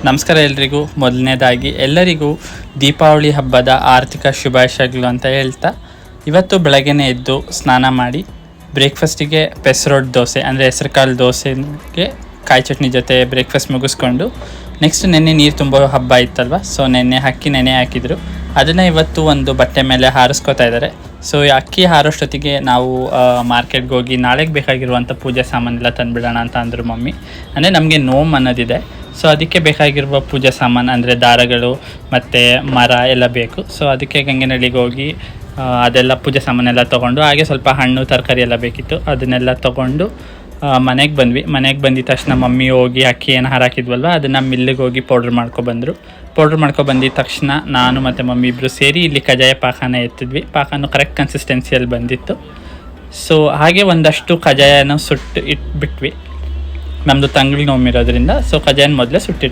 ನಮಸ್ಕಾರ ಎಲ್ರಿಗೂ. ಮೊದಲನೇದಾಗಿ ಎಲ್ಲರಿಗೂ ದೀಪಾವಳಿ ಹಬ್ಬದ ಆರ್ಥಿಕ ಶುಭಾಶಯಗಳು ಅಂತ ಹೇಳ್ತಾ, ಇವತ್ತು ಬೆಳಗ್ಗೆನೇ ಎದ್ದು ಸ್ನಾನ ಮಾಡಿ ಬ್ರೇಕ್ಫಾಸ್ಟಿಗೆ ಪೆಸರೊಟ್ಟು ದೋಸೆ ಅಂದರೆ ಹೆಸರುಕಾಳು ದೋಸೆಗೆ ಕಾಯಿ ಚಟ್ನಿ ಜೊತೆ ಬ್ರೇಕ್ಫಾಸ್ಟ್ ಮುಗಿಸ್ಕೊಂಡು ನೆಕ್ಸ್ಟ್ ನೆನ್ನೆ ನೀರು ತುಂಬೋ ಹಬ್ಬ ಇತ್ತಲ್ವ, ಸೊ ನೆನ್ನೆ ಅಕ್ಕಿ ನೆನೆ ಹಾಕಿದ್ರು. ಅದನ್ನು ಇವತ್ತು ಒಂದು ಬಟ್ಟೆ ಮೇಲೆ ಹಾರಿಸ್ಕೋತಾ ಇದ್ದಾರೆ. ಸೊ ಈ ಅಕ್ಕಿ ಹಾರೋಷ್ಟೊತ್ತಿಗೆ ನಾವು ಮಾರ್ಕೆಟ್ಗೆ ಹೋಗಿ ನಾಳೆಗೆ ಬೇಕಾಗಿರುವಂಥ ಪೂಜೆ ಸಾಮಾನೆಲ್ಲ ತಂದುಬಿಡೋಣ ಅಂತ ಅಂದರು ಮಮ್ಮಿ. ಅಂದರೆ ನಮಗೆ ನೋಮ್ ಅನ್ನೋದಿದೆ, ಸೊ ಅದಕ್ಕೆ ಬೇಕಾಗಿರುವ ಪೂಜೆ ಸಾಮಾನು ಅಂದರೆ ದಾರಗಳು ಮತ್ತು ಮರ ಎಲ್ಲ ಬೇಕು. ಸೊ ಅದಕ್ಕೆ ಗಂಗೆನಳ್ಳಿಗೆ ಹೋಗಿ ಅದೆಲ್ಲ ಪೂಜೆ ಸಾಮಾನೆಲ್ಲ ತೊಗೊಂಡು, ಹಾಗೆ ಸ್ವಲ್ಪ ಹಣ್ಣು ತರಕಾರಿ ಎಲ್ಲ ಬೇಕಿತ್ತು, ಅದನ್ನೆಲ್ಲ ತೊಗೊಂಡು ಮನೆಗೆ ಬಂದ್ವಿ. ಮನೆಗೆ ಬಂದಿದ ತಕ್ಷಣ ಮಮ್ಮಿ ಹೋಗಿ ಅಕ್ಕಿ ಏನು ಹಾರಾಕಿದ್ವಲ್ವ ಅದನ್ನು ಮಿಲ್ಲಿಗೆ ಹೋಗಿ ಪೌಡ್ರ್ ಮಾಡ್ಕೊಬಂದರು. ಪೌಡ್ರ್ ಮಾಡ್ಕೊಬಂದಿದ ತಕ್ಷಣ ನಾನು ಮತ್ತು ಮಮ್ಮಿ ಇಬ್ಬರು ಸೇರಿ ಇಲ್ಲಿ ಕಜ್ಜಾಯ ಪಾಕನ ಎತ್ತಿದ್ವಿ. ಪಾಕನೂ ಕರೆಕ್ಟ್ ಕನ್ಸಿಸ್ಟೆನ್ಸಿಯಲ್ಲಿ ಬಂದಿತ್ತು. ಸೊ ಹಾಗೆ ಒಂದಷ್ಟು ಕಜ್ಜಾಯನ ಸುಟ್ಟು ಇಟ್ಬಿಟ್ವಿ. ನಮ್ಮದು ತಂಗ್ಳು ನೋವಿರೋದ್ರಿಂದ ಸೊ ಕಜ್ಜಾಯನ ಮೊದಲೇ ಸುಟ್ಟಿಟ್ಟು